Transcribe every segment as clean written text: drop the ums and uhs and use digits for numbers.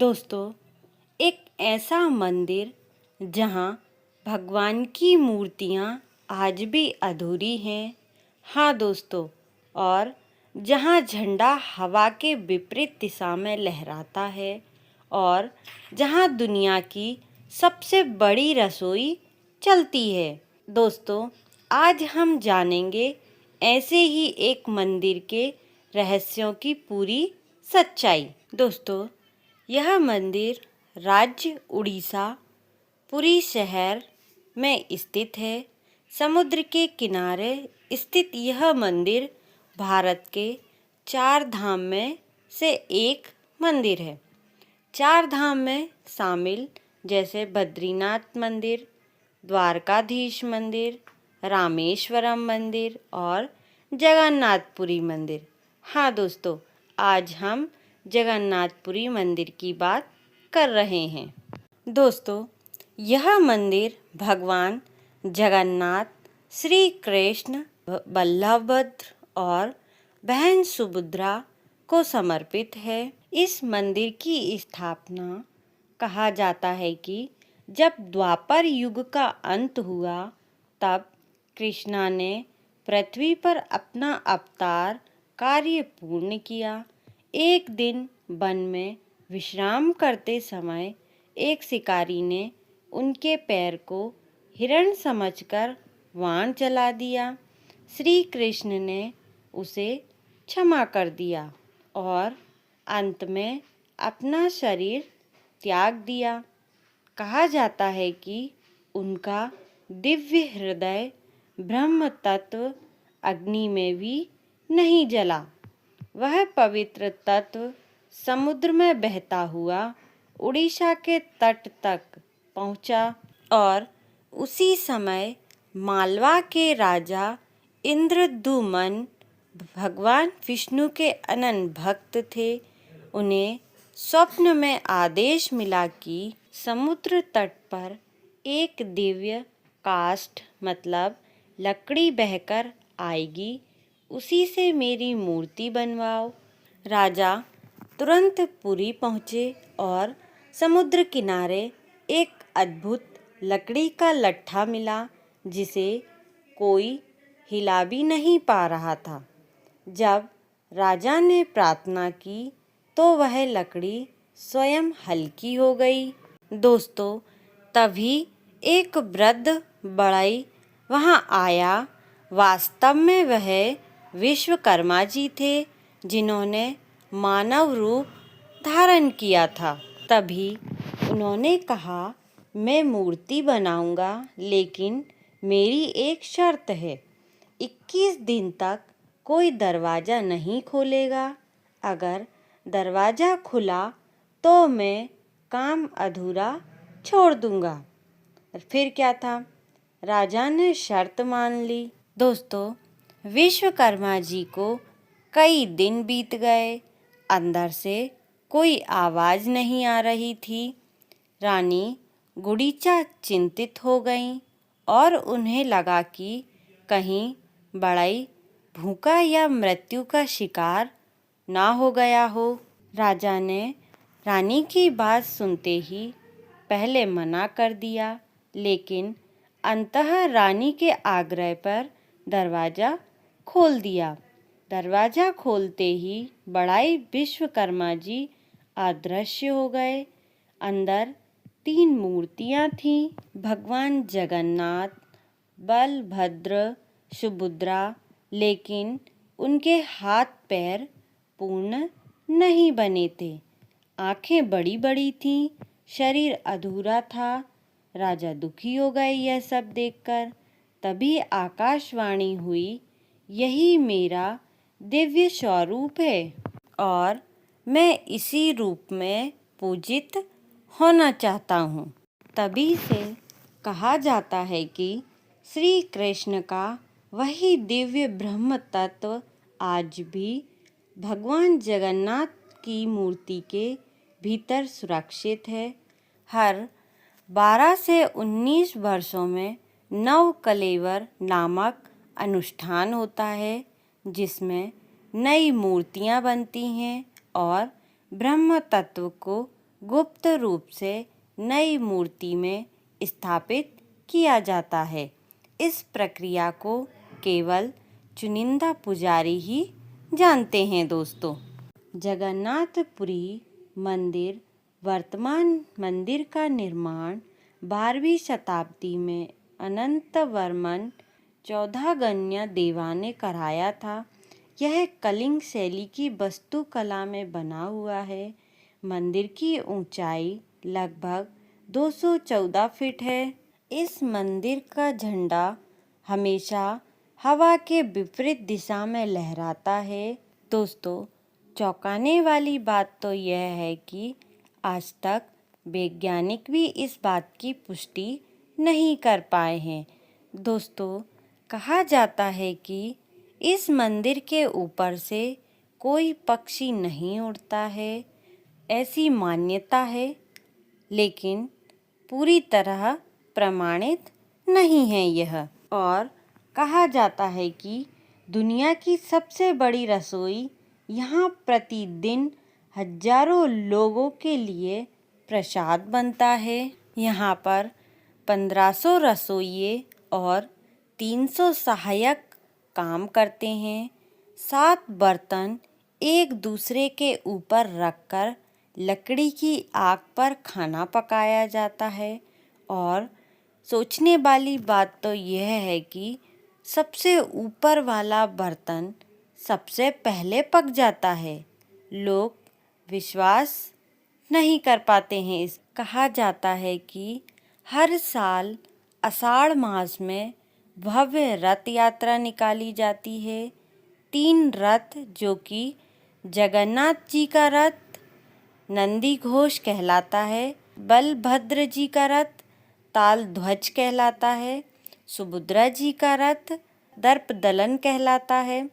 दोस्तों, एक ऐसा मंदिर जहाँ भगवान की मूर्तियाँ आज भी अधूरी हैं। हाँ दोस्तों, और जहाँ झंडा हवा के विपरीत दिशा में लहराता है और जहाँ दुनिया की सबसे बड़ी रसोई चलती है। दोस्तों, आज हम जानेंगे ऐसे ही एक मंदिर के रहस्यों की पूरी सच्चाई। दोस्तों, यह मंदिर राज्य उड़ीसा पुरी शहर में स्थित है। समुद्र के किनारे स्थित यह मंदिर भारत के चार धाम में से एक मंदिर है। चार धाम में शामिल जैसे बद्रीनाथ मंदिर, द्वारकाधीश मंदिर, रामेश्वरम मंदिर और जगन्नाथपुरी मंदिर। हाँ दोस्तों, आज हम जगन्नाथपुरी मंदिर की बात कर रहे हैं। दोस्तों, यह मंदिर भगवान जगन्नाथ, श्री कृष्ण, बलभद्र और बहन सुभद्रा को समर्पित है। इस मंदिर की स्थापना कहा जाता है कि जब द्वापर युग का अंत हुआ तब कृष्णा ने पृथ्वी पर अपना अवतार कार्य पूर्ण किया। एक दिन वन में विश्राम करते समय एक शिकारी ने उनके पैर को हिरण समझकर वाण चला दिया। श्री कृष्ण ने उसे क्षमा कर दिया और अंत में अपना शरीर त्याग दिया। कहा जाता है कि उनका दिव्य हृदय ब्रह्म तत्व अग्नि में भी नहीं जला। वह पवित्र तत्व समुद्र में बहता हुआ उड़ीसा के तट तक पहुंचा और उसी समय मालवा के राजा इंद्रद्युम्न भगवान विष्णु के अनन्य भक्त थे। उन्हें स्वप्न में आदेश मिला कि समुद्र तट पर एक दिव्य काष्ठ मतलब लकड़ी बहकर आएगी, उसी से मेरी मूर्ति बनवाओ। राजा तुरंत पुरी पहुँचे और समुद्र किनारे एक अद्भुत लकड़ी का लट्ठा मिला जिसे कोई हिला भी नहीं पा रहा था। जब राजा ने प्रार्थना की तो वह लकड़ी स्वयं हल्की हो गई। दोस्तों, तभी एक वृद्ध बढ़ई वहां आया। वास्तव में वह विश्वकर्मा जी थे जिन्होंने मानव रूप धारण किया था। तभी उन्होंने कहा, मैं मूर्ति बनाऊंगा, लेकिन मेरी एक शर्त है। 21 दिन तक कोई दरवाज़ा नहीं खोलेगा। अगर दरवाज़ा खुला तो मैं काम अधूरा छोड़ दूंगा। फिर क्या था, राजा ने शर्त मान ली। दोस्तों, विश्वकर्मा जी को कई दिन बीत गए। अंदर से कोई आवाज़ नहीं आ रही थी। रानी गुड़ीचा चिंतित हो गईं और उन्हें लगा कि कहीं बढ़ई भूखा या मृत्यु का शिकार ना हो गया हो। राजा ने रानी की बात सुनते ही पहले मना कर दिया, लेकिन अंततः रानी के आग्रह पर दरवाज़ा खोल दिया। दरवाज़ा खोलते ही बढ़ई विश्वकर्मा जी अदृश्य हो गए। अंदर 3 मूर्तियाँ थीं, भगवान जगन्नाथ, बलभद्र, सुभद्रा, लेकिन उनके हाथ पैर पूर्ण नहीं बने थे। आंखें बड़ी बड़ी थीं, शरीर अधूरा था। राजा दुखी हो गए यह सब देखकर। तभी आकाशवाणी हुई, यही मेरा दिव्य स्वरूप है और मैं इसी रूप में पूजित होना चाहता हूँ। तभी से कहा जाता है कि श्री कृष्ण का वही दिव्य ब्रह्म तत्व आज भी भगवान जगन्नाथ की मूर्ति के भीतर सुरक्षित है। हर 12 से 19 वर्षों में नव कलेवर नामक अनुष्ठान होता है जिसमें नई मूर्तियाँ बनती हैं और ब्रह्म तत्व को गुप्त रूप से नई मूर्ति में स्थापित किया जाता है। इस प्रक्रिया को केवल चुनिंदा पुजारी ही जानते हैं दोस्तों। जगन्नाथपुरी मंदिर वर्तमान मंदिर का निर्माण 12वीं शताब्दी में अनंतवर्मन चौदहगन्य देवा ने कराया था। यह कलिंग शैली की वास्तुकला में बना हुआ है। मंदिर की ऊंचाई लगभग 214 फीट है। इस मंदिर का झंडा हमेशा हवा के विपरीत दिशा में लहराता है। दोस्तों, चौंकाने वाली बात तो यह है कि आज तक वैज्ञानिक भी इस बात की पुष्टि नहीं कर पाए हैं। दोस्तों, कहा जाता है कि इस मंदिर के ऊपर से कोई पक्षी नहीं उड़ता है, ऐसी मान्यता है, लेकिन पूरी तरह प्रमाणित नहीं है यह। और कहा जाता है कि दुनिया की सबसे बड़ी रसोई यहाँ प्रतिदिन हजारों लोगों के लिए प्रसाद बनता है। यहाँ पर 1500 रसोइये और 300 सहायक काम करते हैं। 7 बर्तन एक दूसरे के ऊपर रखकर लकड़ी की आग पर खाना पकाया जाता है। और सोचने वाली बात तो यह है कि सबसे ऊपर वाला बर्तन सबसे पहले पक जाता है। लोग विश्वास नहीं कर पाते हैं। कहा जाता है कि हर साल आषाढ़ मास में भव्य रथ यात्रा निकाली जाती है। 3 रथ, जो कि जगन्नाथ जी का रथ नंदी घोष कहलाता है, बलभद्र जी का रथ ताल ध्वज कहलाता है, सुभद्रा जी का रथ दर्पदलन कहलाता है।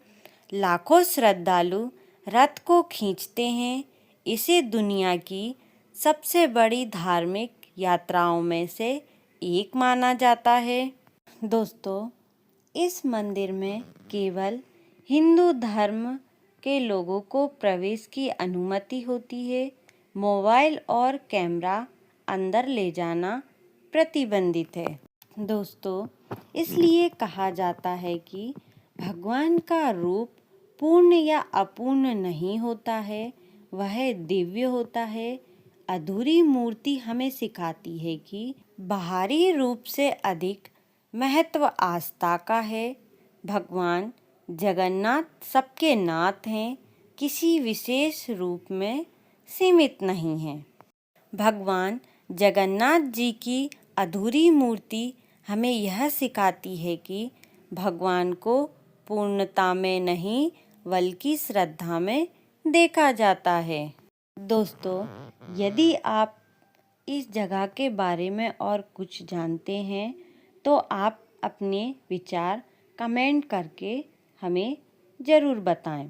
लाखों श्रद्धालु रथ को खींचते हैं। इसे दुनिया की सबसे बड़ी धार्मिक यात्राओं में से एक माना जाता है। दोस्तों, इस मंदिर में केवल हिंदू धर्म के लोगों को प्रवेश की अनुमति होती है। मोबाइल और कैमरा अंदर ले जाना प्रतिबंधित है। दोस्तों, इसलिए कहा जाता है कि भगवान का रूप पूर्ण या अपूर्ण नहीं होता है, वह दिव्य होता है। अधूरी मूर्ति हमें सिखाती है कि बाहरी रूप से अधिक महत्व आस्था का है। भगवान जगन्नाथ सबके नाथ हैं, किसी विशेष रूप में सीमित नहीं हैं। भगवान जगन्नाथ जी की अधूरी मूर्ति हमें यह सिखाती है कि भगवान को पूर्णता में नहीं बल्कि श्रद्धा में देखा जाता है। दोस्तों, यदि आप इस जगह के बारे में और कुछ जानते हैं तो आप अपने विचार कमेंट करके हमें ज़रूर बताएं।